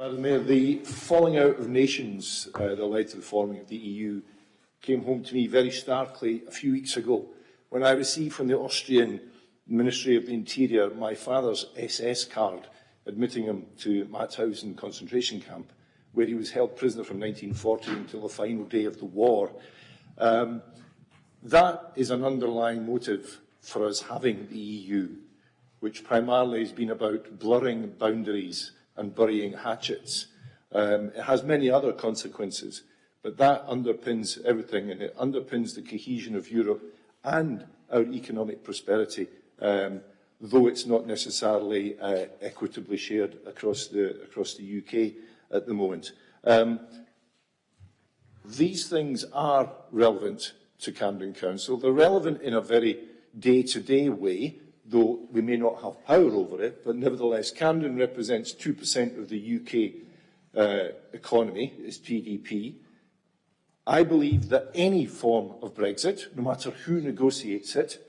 Madam Mayor, the falling out of nations that led to the forming of the EU came home to me very starkly a few weeks ago when I received from the Austrian Ministry of the Interior my father's SS card admitting him to Mauthausen concentration camp, where he was held prisoner from 1940 until the final day of the war. That is an underlying motive for us having the EU, which primarily has been about blurring boundaries and burying hatchets. It has many other consequences, but that underpins everything, and it underpins the cohesion of Europe and our economic prosperity, though it's not necessarily equitably shared across the UK at the moment. These things are relevant to Camden Council. They're relevant in a very day-to-day way, though we may not have power over it, but nevertheless, Camden represents 2% of the UK economy, its GDP. I believe that any form of Brexit, no matter who negotiates it,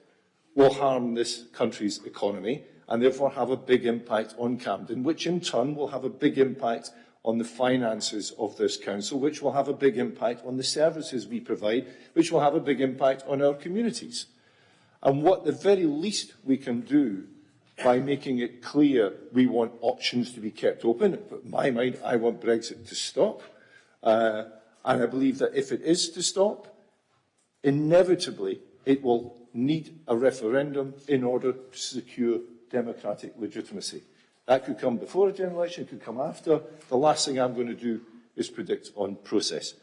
will harm this country's economy and therefore have a big impact on Camden, which in turn will have a big impact on the finances of this council, which will have a big impact on the services we provide, which will have a big impact on our communities. And what the very least we can do by making it clear we want options to be kept open, in my mind, I want Brexit to stop, and I believe that if it is to stop, inevitably it will need a referendum in order to secure democratic legitimacy. That could come before a general election, it could come after. The last thing I'm going to do is predict on process.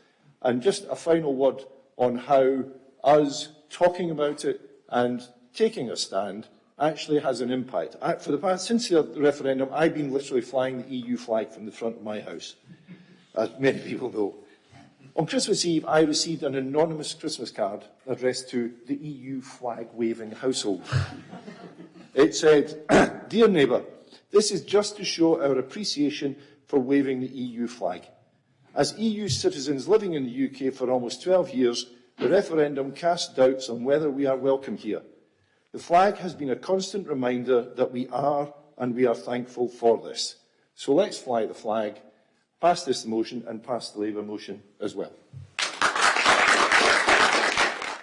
And just a final word on how us talking about it and taking a stand actually has an impact. Since the referendum, I've been literally flying the EU flag from the front of my house, as many people know. On Christmas Eve, I received an anonymous Christmas card addressed to the EU flag-waving household. It said, "Dear neighbour, this is just to show our appreciation for waving the EU flag. As EU citizens living in the UK for almost 12 years, the referendum cast doubts on whether we are welcome here. The flag has been a constant reminder that we are, and we are thankful for this. So let's fly the flag, pass this motion and pass the Labour motion as well."